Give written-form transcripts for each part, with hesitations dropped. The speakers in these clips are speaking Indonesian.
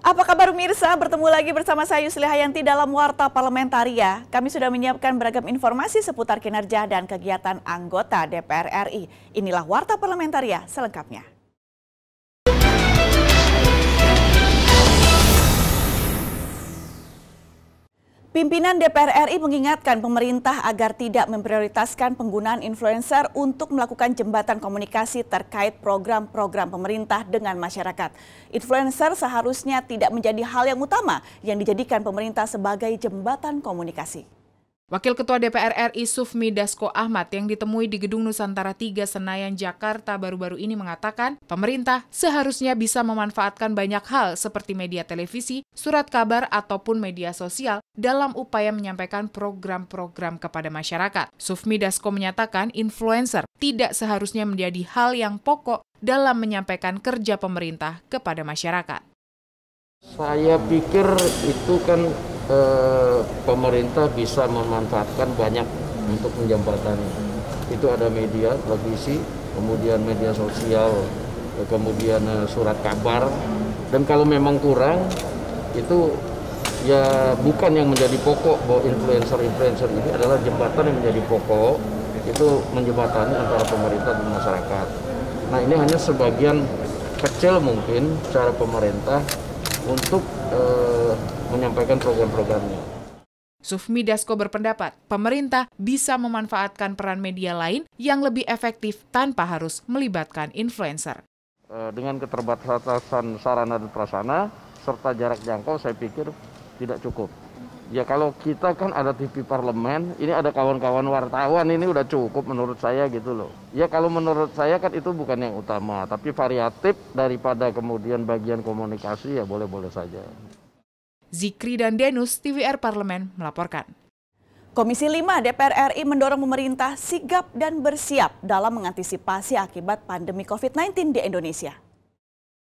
Apa kabar pemirsa? Bertemu lagi bersama saya Yusli Hayanti dalam Warta Parlamentaria. Kami sudah menyiapkan beragam informasi seputar kinerja dan kegiatan anggota DPR RI. Inilah Warta Parlamentaria selengkapnya. Pimpinan DPR RI mengingatkan pemerintah agar tidak memprioritaskan penggunaan influencer untuk melakukan jembatan komunikasi terkait program-program pemerintah dengan masyarakat. Influencer seharusnya tidak menjadi hal yang utama yang dijadikan pemerintah sebagai jembatan komunikasi. Wakil Ketua DPR RI Sufmi Dasko Ahmad yang ditemui di Gedung Nusantara 3 Senayan, Jakarta baru-baru ini mengatakan pemerintah seharusnya bisa memanfaatkan banyak hal seperti media televisi, surat kabar, ataupun media sosial dalam upaya menyampaikan program-program kepada masyarakat. Sufmi Dasko menyatakan influencer tidak seharusnya menjadi hal yang pokok dalam menyampaikan kerja pemerintah kepada masyarakat. Saya pikir itu kan pemerintah bisa memanfaatkan banyak untuk menjembatani. Itu ada media, televisi, kemudian media sosial, kemudian surat kabar. Dan kalau memang kurang, itu ya bukan yang menjadi pokok bahwa influencer ini adalah jembatan yang menjadi pokok, itu menjembatani antara pemerintah dan masyarakat. Nah, ini hanya sebagian kecil mungkin cara pemerintah untuk menyampaikan program-programnya. Sufmi Dasko berpendapat pemerintah bisa memanfaatkan peran media lain yang lebih efektif tanpa harus melibatkan influencer. Dengan keterbatasan sarana dan prasarana serta jarak jangkau, saya pikir tidak cukup. Ya kalau kita kan ada TV Parlemen, ini ada kawan-kawan wartawan, ini udah cukup menurut saya gitu loh. Ya kalau menurut saya kan itu bukan yang utama, tapi variatif daripada kemudian bagian komunikasi ya boleh-boleh saja. Zikri dan Denus, TVR Parlemen melaporkan. Komisi 5 DPR RI mendorong pemerintah sigap dan bersiap dalam mengantisipasi akibat pandemi COVID-19 di Indonesia.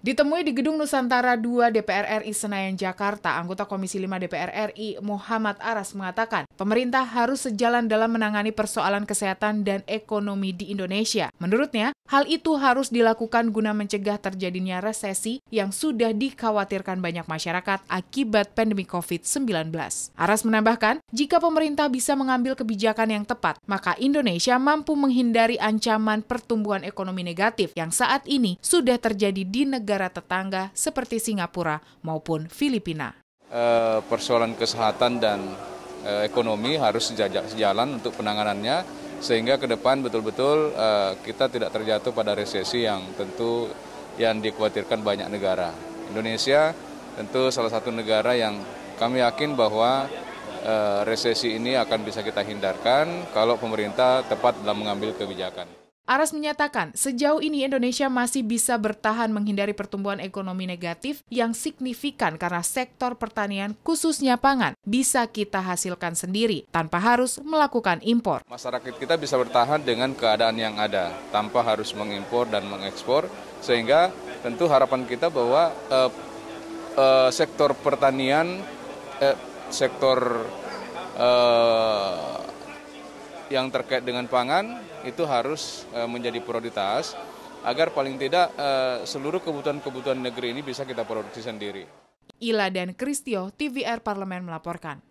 Ditemui di Gedung Nusantara 2 DPR RI Senayan, Jakarta, anggota Komisi 5 DPR RI Muhammad Aras mengatakan pemerintah harus sejalan dalam menangani persoalan kesehatan dan ekonomi di Indonesia. Menurutnya, hal itu harus dilakukan guna mencegah terjadinya resesi yang sudah dikhawatirkan banyak masyarakat akibat pandemi COVID-19. Aras menambahkan, jika pemerintah bisa mengambil kebijakan yang tepat, maka Indonesia mampu menghindari ancaman pertumbuhan ekonomi negatif yang saat ini sudah terjadi di negara tetangga seperti Singapura maupun Filipina. Persoalan kesehatan dan ekonomi harus sejalan untuk penanganannya, sehingga ke depan betul-betul kita tidak terjatuh pada resesi yang tentu yang dikhawatirkan banyak negara. Indonesia tentu salah satu negara yang kami yakin bahwa resesi ini akan bisa kita hindarkan kalau pemerintah tepat dalam mengambil kebijakan. Aras menyatakan sejauh ini Indonesia masih bisa bertahan menghindari pertumbuhan ekonomi negatif yang signifikan karena sektor pertanian khususnya pangan bisa kita hasilkan sendiri tanpa harus melakukan impor. Masyarakat kita bisa bertahan dengan keadaan yang ada tanpa harus mengimpor dan mengekspor, sehingga tentu harapan kita bahwa sektor pertanian, sektor yang terkait dengan pangan itu harus menjadi prioritas agar paling tidak seluruh kebutuhan negeri ini bisa kita produksi sendiri. Ila dan Kristio, TVR Parlemen melaporkan.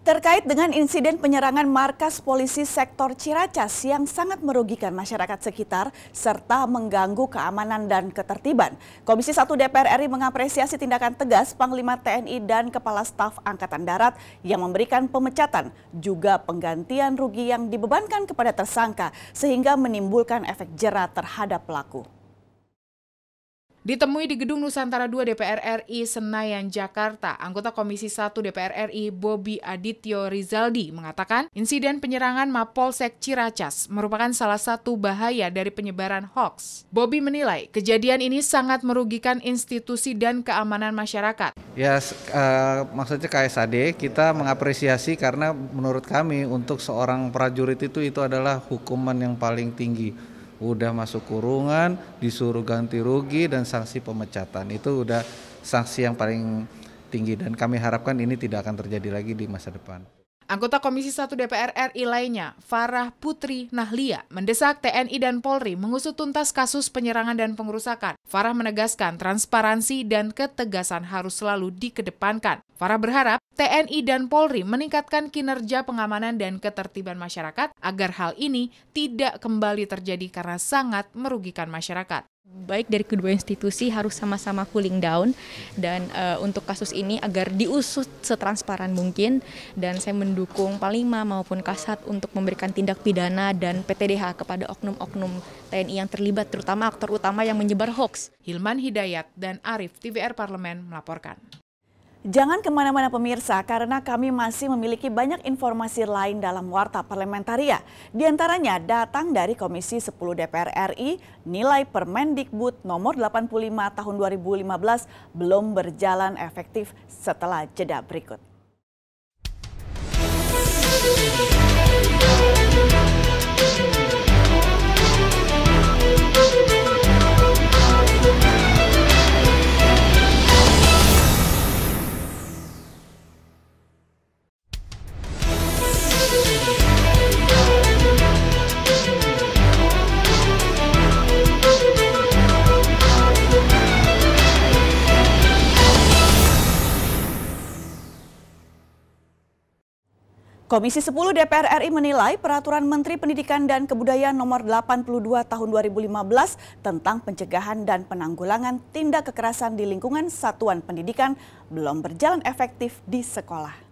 Terkait dengan insiden penyerangan markas polisi sektor Ciracas yang sangat merugikan masyarakat sekitar serta mengganggu keamanan dan ketertiban, Komisi 1 DPR RI mengapresiasi tindakan tegas Panglima TNI dan Kepala Staf Angkatan Darat yang memberikan pemecatan juga penggantian rugi yang dibebankan kepada tersangka sehingga menimbulkan efek jera terhadap pelaku. Ditemui di Gedung Nusantara 2 DPR RI Senayan, Jakarta, anggota Komisi 1 DPR RI Bobi Adityo Rizaldi mengatakan insiden penyerangan Mapolsek Ciracas merupakan salah satu bahaya dari penyebaran hoaks. Bobi menilai kejadian ini sangat merugikan institusi dan keamanan masyarakat. Ya, maksudnya KSAD kita mengapresiasi karena menurut kami untuk seorang prajurit itu adalah hukuman yang paling tinggi. Udah masuk kurungan, disuruh ganti rugi dan sanksi pemecatan. Itu udah sanksi yang paling tinggi dan kami harapkan ini tidak akan terjadi lagi di masa depan. Anggota Komisi 1 DPR RI lainnya, Farah Putri Nahlia, mendesak TNI dan Polri mengusut tuntas kasus penyerangan dan pengerusakan. Farah menegaskan transparansi dan ketegasan harus selalu dikedepankan. Farah berharap TNI dan Polri meningkatkan kinerja pengamanan dan ketertiban masyarakat agar hal ini tidak kembali terjadi karena sangat merugikan masyarakat. Baik dari kedua institusi harus sama-sama cooling down dan untuk kasus ini agar diusut setransparan mungkin, dan saya mendukung Panglima maupun Kasat untuk memberikan tindak pidana dan PTDH kepada oknum-oknum TNI yang terlibat, terutama aktor utama yang menyebar hoax. Hilman Hidayat dan Arif, TVR Parlemen melaporkan. Jangan kemana-mana pemirsa, karena kami masih memiliki banyak informasi lain dalam Warta Parlamentaria. Di antaranya datang dari Komisi 10 DPR RI, nilai Permendikbud nomor 85 tahun 2015 belum berjalan efektif setelah jeda berikut. Komisi 10 DPR RI menilai Peraturan Menteri Pendidikan dan Kebudayaan Nomor 82 Tahun 2015 tentang pencegahan dan penanggulangan tindak kekerasan di lingkungan satuan pendidikan belum berjalan efektif di sekolah.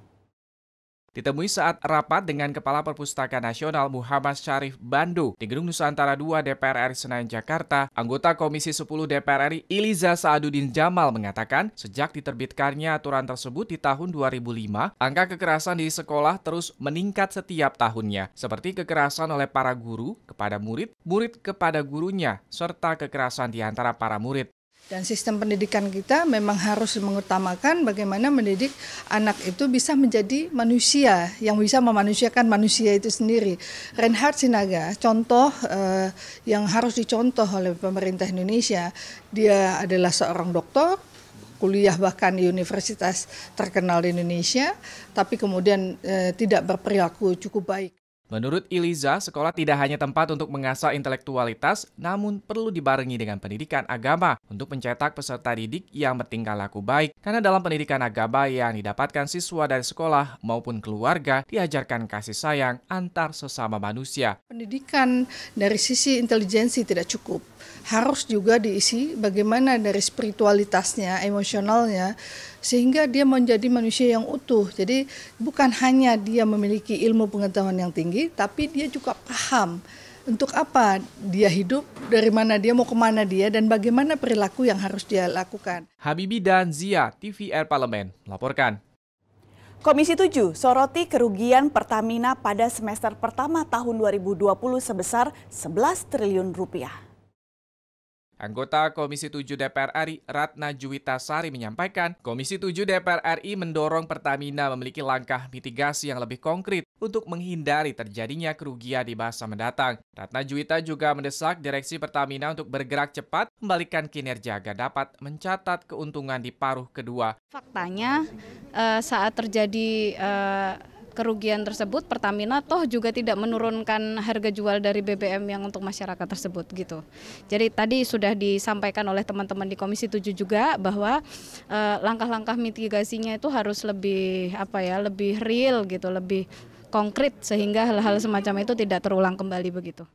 Ditemui saat rapat dengan Kepala Perpustakaan Nasional Muhammad Syarif Bando di Gedung Nusantara II DPR RI Senayan Jakarta, anggota Komisi 10 DPR RI Iliza Saaduddin Jamal mengatakan sejak diterbitkannya aturan tersebut di tahun 2005, angka kekerasan di sekolah terus meningkat setiap tahunnya, seperti kekerasan oleh para guru kepada murid, murid kepada gurunya, serta kekerasan di antara para murid. Dan sistem pendidikan kita memang harus mengutamakan bagaimana mendidik anak itu bisa menjadi manusia yang bisa memanusiakan manusia itu sendiri. Reinhard Sinaga, contoh yang harus dicontoh oleh pemerintah Indonesia, dia adalah seorang dokter, kuliah bahkan di universitas terkenal di Indonesia, tapi kemudian tidak berperilaku cukup baik. Menurut Iliza, sekolah tidak hanya tempat untuk mengasah intelektualitas, namun perlu dibarengi dengan pendidikan agama untuk mencetak peserta didik yang bertingkah laku baik. Karena dalam pendidikan agama yang didapatkan siswa dari sekolah maupun keluarga, diajarkan kasih sayang antar sesama manusia. Pendidikan dari sisi intelijensi tidak cukup. Harus juga diisi bagaimana dari spiritualitasnya, emosionalnya, sehingga dia menjadi manusia yang utuh. Jadi bukan hanya dia memiliki ilmu pengetahuan yang tinggi, tapi dia juga paham untuk apa dia hidup, dari mana dia mau kemana dia, dan bagaimana perilaku yang harus dia lakukan. Habibi dan Zia, TVR Parlemen, melaporkan. Komisi 7 soroti kerugian Pertamina pada semester pertama tahun 2020 sebesar 11 triliun rupiah. Anggota Komisi 7 DPR RI Ratna Juwitasari menyampaikan, Komisi 7 DPR RI mendorong Pertamina memiliki langkah mitigasi yang lebih konkret untuk menghindari terjadinya kerugian di masa mendatang. Ratna Juwita juga mendesak Direksi Pertamina untuk bergerak cepat membalikan kinerja agar dapat mencatat keuntungan di paruh kedua. Faktanya saat terjadi kerugian tersebut, Pertamina toh juga tidak menurunkan harga jual dari BBM yang untuk masyarakat tersebut gitu. Jadi tadi sudah disampaikan oleh teman-teman di Komisi 7 juga bahwa langkah-langkah mitigasinya itu harus lebih lebih real gitu, lebih konkret sehingga hal-hal semacam itu tidak terulang kembali begitu.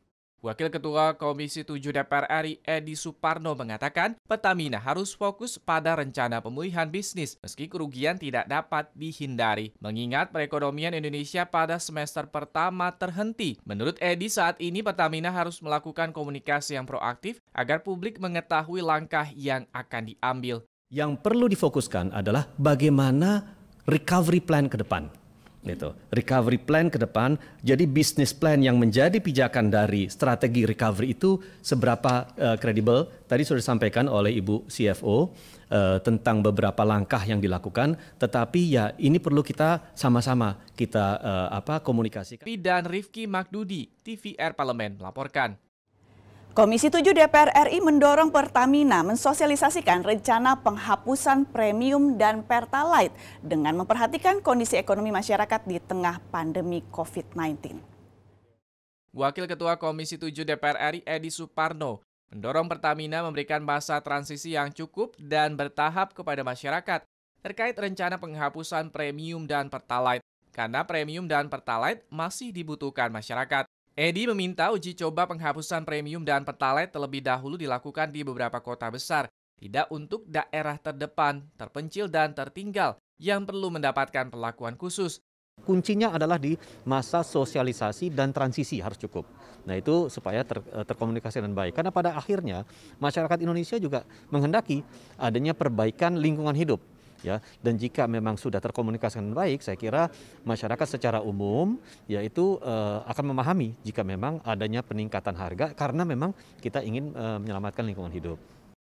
Wakil Ketua Komisi 7 DPR RI Edi Suparno mengatakan Pertamina harus fokus pada rencana pemulihan bisnis meski kerugian tidak dapat dihindari. Mengingat perekonomian Indonesia pada semester pertama terhenti. Menurut Edi, saat ini Pertamina harus melakukan komunikasi yang proaktif agar publik mengetahui langkah yang akan diambil. Yang perlu difokuskan adalah bagaimana recovery plan ke depan. Recovery plan ke depan, jadi bisnis plan yang menjadi pijakan dari strategi recovery itu seberapa kredibel. Tadi sudah disampaikan oleh Ibu CFO tentang beberapa langkah yang dilakukan, tetapi ya ini perlu kita sama-sama kita komunikasikan. Dan Rifki Magdudi, TVR Parlemen melaporkan. Komisi 7 DPR RI mendorong Pertamina mensosialisasikan rencana penghapusan premium dan Pertalite dengan memperhatikan kondisi ekonomi masyarakat di tengah pandemi COVID-19. Wakil Ketua Komisi 7 DPR RI Edi Suparno mendorong Pertamina memberikan masa transisi yang cukup dan bertahap kepada masyarakat terkait rencana penghapusan premium dan Pertalite, karena premium dan Pertalite masih dibutuhkan masyarakat. Edi meminta uji coba penghapusan premium dan Pertalite terlebih dahulu dilakukan di beberapa kota besar, tidak untuk daerah terdepan, terpencil dan tertinggal yang perlu mendapatkan perlakuan khusus. Kuncinya adalah di masa sosialisasi dan transisi harus cukup. Nah itu supaya terkomunikasi dengan baik. Karena pada akhirnya masyarakat Indonesia juga menghendaki adanya perbaikan lingkungan hidup. Ya, dan jika memang sudah terkomunikasi dengan baik, saya kira masyarakat secara umum yaitu akan memahami jika memang adanya peningkatan harga karena memang kita ingin menyelamatkan lingkungan hidup.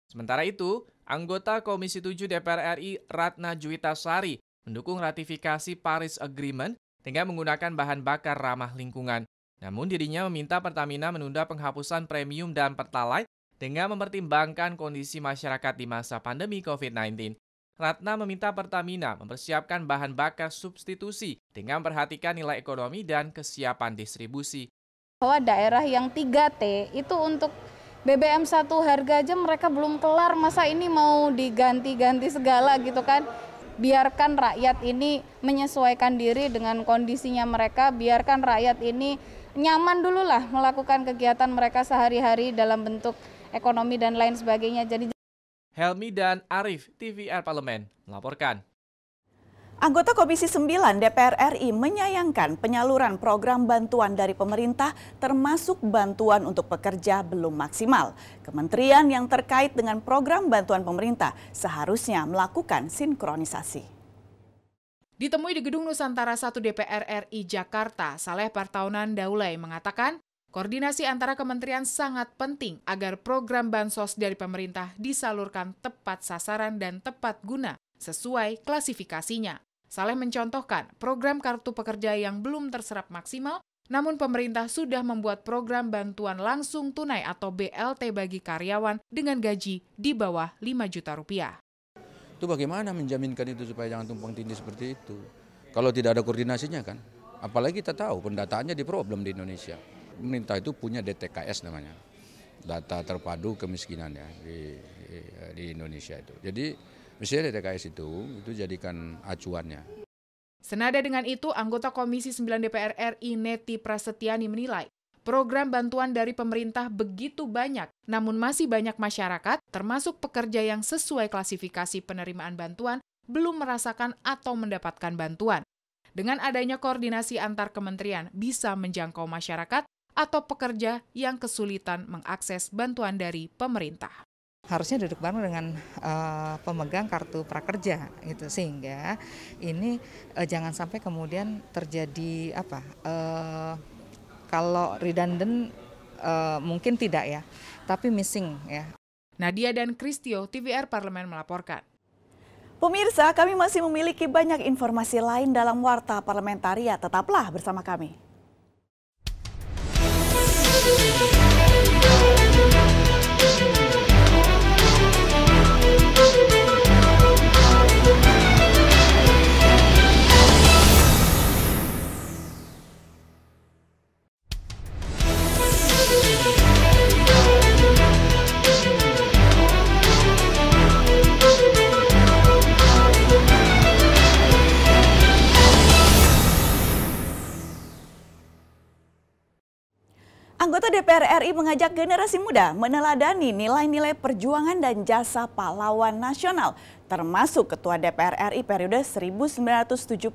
Sementara itu, anggota Komisi 7 DPR RI Ratna Juwitasari mendukung ratifikasi Paris Agreement dengan menggunakan bahan bakar ramah lingkungan. Namun dirinya meminta Pertamina menunda penghapusan premium dan Pertalite dengan mempertimbangkan kondisi masyarakat di masa pandemi COVID-19. Ratna meminta Pertamina mempersiapkan bahan bakar substitusi dengan memperhatikan nilai ekonomi dan kesiapan distribusi. Bahwa daerah yang 3T itu untuk BBM 1 harga aja mereka belum kelar, masa ini mau diganti-ganti segala gitu kan. Biarkan rakyat ini menyesuaikan diri dengan kondisinya mereka, biarkan rakyat ini nyaman dulu lah melakukan kegiatan mereka sehari-hari dalam bentuk ekonomi dan lain sebagainya. Jadi Helmi dan Arif, TVR Parlemen, melaporkan. Anggota Komisi 9 DPR RI menyayangkan penyaluran program bantuan dari pemerintah termasuk bantuan untuk pekerja belum maksimal. Kementerian yang terkait dengan program bantuan pemerintah seharusnya melakukan sinkronisasi. Ditemui di Gedung Nusantara 1 DPR RI Jakarta, Saleh Partaunan Daulay mengatakan, koordinasi antara kementerian sangat penting agar program bansos dari pemerintah disalurkan tepat sasaran dan tepat guna sesuai klasifikasinya. Saleh mencontohkan program kartu pekerja yang belum terserap maksimal, namun pemerintah sudah membuat program bantuan langsung tunai atau BLT bagi karyawan dengan gaji di bawah 5 juta rupiah. Itu bagaimana menjaminkan itu supaya jangan tumpang tindih seperti itu? Kalau tidak ada koordinasinya kan? Apalagi kita tahu pendataannya di problem di Indonesia. Pemerintah itu punya DTKS namanya, data terpadu kemiskinan ya di Indonesia itu. Jadi mestinya DTKS itu jadikan acuannya. Senada dengan itu, anggota Komisi 9 DPR RI Neti Prasetyani menilai program bantuan dari pemerintah begitu banyak, namun masih banyak masyarakat, termasuk pekerja yang sesuai klasifikasi penerimaan bantuan, belum merasakan atau mendapatkan bantuan. Dengan adanya koordinasi antar kementerian bisa menjangkau masyarakat atau pekerja yang kesulitan mengakses bantuan dari pemerintah. Harusnya duduk bareng dengan pemegang kartu prakerja gitu, sehingga ini jangan sampai kemudian terjadi kalau redundant mungkin tidak ya, tapi missing ya. Nadia dan Kristio, TVR Parlemen melaporkan. Pemirsa, kami masih memiliki banyak informasi lain dalam Warta Parlamentaria. Tetaplah bersama kami. Anggota DPR RI mengajak generasi muda meneladani nilai-nilai perjuangan dan jasa pahlawan nasional, termasuk Ketua DPR RI periode 1972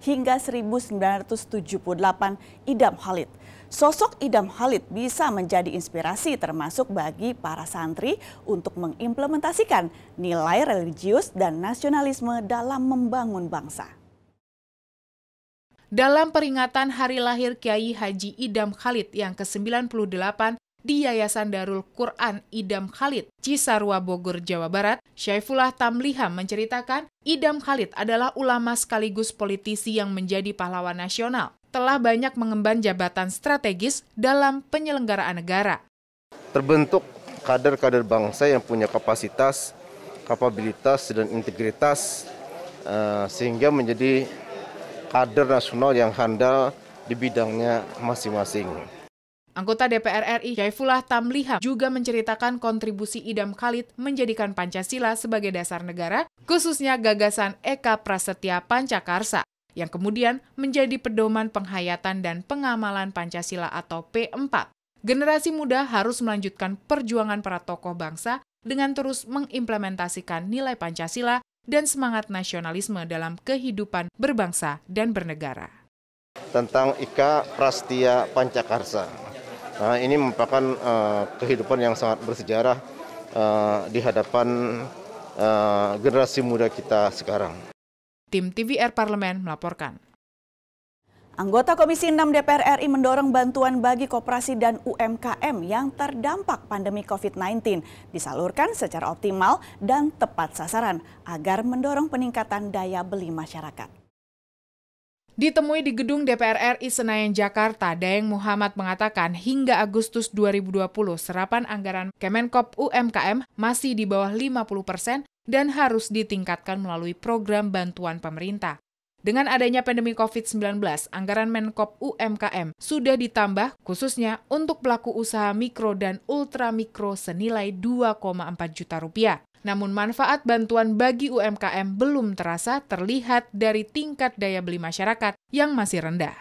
hingga 1978 Idam Halid. Sosok Idam Halid bisa menjadi inspirasi termasuk bagi para santri untuk mengimplementasikan nilai religius dan nasionalisme dalam membangun bangsa. Dalam peringatan hari lahir Kiai Haji Idam Halid yang ke-98 di Yayasan Darul Quran Idam Halid, Cisarua, Bogor, Jawa Barat, Syaifullah Tamliham menceritakan Idam Halid adalah ulama sekaligus politisi yang menjadi pahlawan nasional, telah banyak mengemban jabatan strategis dalam penyelenggaraan negara. terbentuk kader-kader bangsa yang punya kapasitas, kapabilitas, dan integritas sehingga menjadi kader nasional yang handal di bidangnya masing-masing. Anggota DPR RI Syaifullah Tamliha juga menceritakan kontribusi Idam Khalid menjadikan Pancasila sebagai dasar negara, khususnya gagasan Eka Prasetya Pancakarsa, yang kemudian menjadi pedoman penghayatan dan pengamalan Pancasila atau P4. Generasi muda harus melanjutkan perjuangan para tokoh bangsa dengan terus mengimplementasikan nilai Pancasila dan semangat nasionalisme dalam kehidupan berbangsa dan bernegara. Tentang Eka Prasetya Pancakarsa. Nah, ini merupakan kehidupan yang sangat bersejarah di hadapan generasi muda kita sekarang. Tim TVR Parlemen melaporkan. Anggota Komisi 6 DPR RI mendorong bantuan bagi koperasi dan UMKM yang terdampak pandemi COVID-19 disalurkan secara optimal dan tepat sasaran agar mendorong peningkatan daya beli masyarakat. Ditemui di gedung DPR RI Senayan, Jakarta, Daeng Muhammad mengatakan hingga Agustus 2020 serapan anggaran Kemenkop UMKM masih di bawah 50% dan harus ditingkatkan melalui program bantuan pemerintah. Dengan adanya pandemi COVID-19, anggaran Menkop UMKM sudah ditambah khususnya untuk pelaku usaha mikro dan ultramikro senilai 2,4 juta rupiah. Namun manfaat bantuan bagi UMKM belum terlihat dari tingkat daya beli masyarakat yang masih rendah.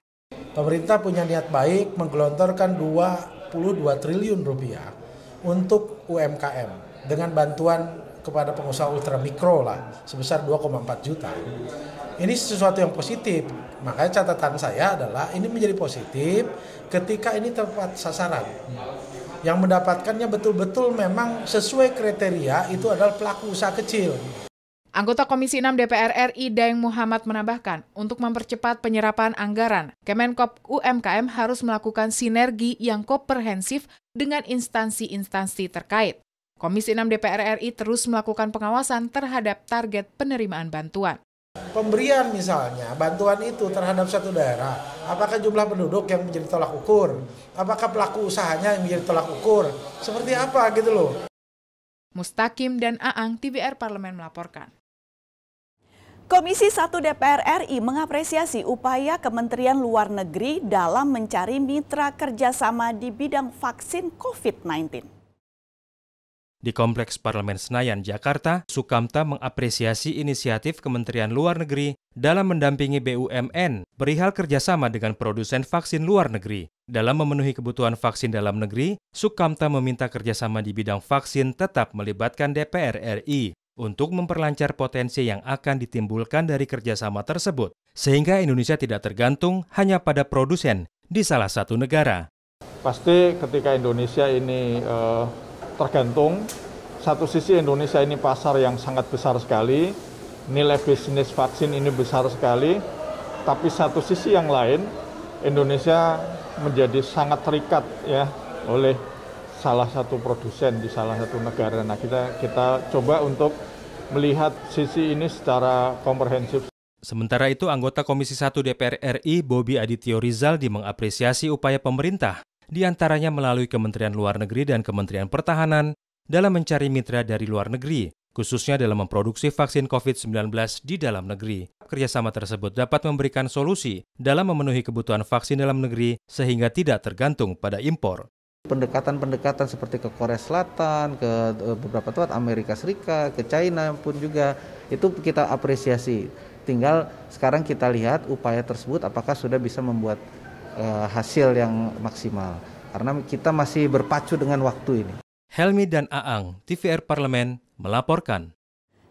Pemerintah punya niat baik menggelontorkan 22 triliun rupiah untuk UMKM dengan bantuan kepada pengusaha ultramikro lah sebesar 2,4 juta. Ini sesuatu yang positif. Makanya catatan saya adalah ini menjadi positif ketika ini tepat sasaran. Yang mendapatkannya betul-betul memang sesuai kriteria itu adalah pelaku usaha kecil. Anggota Komisi 6 DPR RI Daeng Muhammad menambahkan, untuk mempercepat penyerapan anggaran, Kemenkop UMKM harus melakukan sinergi yang komprehensif dengan instansi-instansi terkait. Komisi 6 DPR RI terus melakukan pengawasan terhadap target penerimaan bantuan. Pemberian misalnya, bantuan itu terhadap satu daerah, apakah jumlah penduduk yang menjadi tolak ukur? Apakah pelaku usahanya yang menjadi tolak ukur? Seperti apa gitu loh. Mustaqim dan Aang, TVR Parlemen melaporkan. Komisi 1 DPR RI mengapresiasi upaya Kementerian Luar Negeri dalam mencari mitra kerjasama di bidang vaksin COVID-19. Di Kompleks Parlemen Senayan, Jakarta, Sukamta mengapresiasi inisiatif Kementerian Luar Negeri dalam mendampingi BUMN perihal kerjasama dengan produsen vaksin luar negeri. Dalam memenuhi kebutuhan vaksin dalam negeri, Sukamta meminta kerjasama di bidang vaksin tetap melibatkan DPR RI untuk memperlancar potensi yang akan ditimbulkan dari kerjasama tersebut, sehingga Indonesia tidak tergantung hanya pada produsen di salah satu negara. Pasti ketika Indonesia ini tergantung, satu sisi Indonesia ini pasar yang sangat besar sekali, nilai bisnis vaksin ini besar sekali, tapi satu sisi yang lain, Indonesia menjadi sangat terikat ya oleh salah satu produsen di salah satu negara. Nah, kita coba untuk melihat sisi ini secara komprehensif. Sementara itu, anggota Komisi 1 DPR RI Bobi Adityo Rizaldi mengapresiasi upaya pemerintah, di antaranya melalui Kementerian Luar Negeri dan Kementerian Pertahanan, dalam mencari mitra dari luar negeri, khususnya dalam memproduksi vaksin COVID-19 di dalam negeri. Kerjasama tersebut dapat memberikan solusi dalam memenuhi kebutuhan vaksin dalam negeri sehingga tidak tergantung pada impor. Pendekatan-pendekatan seperti ke Korea Selatan, ke beberapa tempat Amerika Serikat, ke China pun juga itu kita apresiasi. Tinggal sekarang kita lihat upaya tersebut apakah sudah bisa membuat hasil yang maksimal. Karena kita masih berpacu dengan waktu ini. Helmi dan Aang, TVR Parlemen, melaporkan.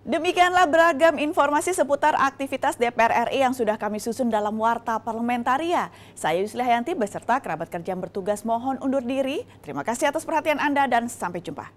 Demikianlah beragam informasi seputar aktivitas DPR RI yang sudah kami susun dalam Warta Parlamentaria. Saya Yusli Hayanti beserta kerabat kerja yang bertugas mohon undur diri. Terima kasih atas perhatian Anda dan sampai jumpa.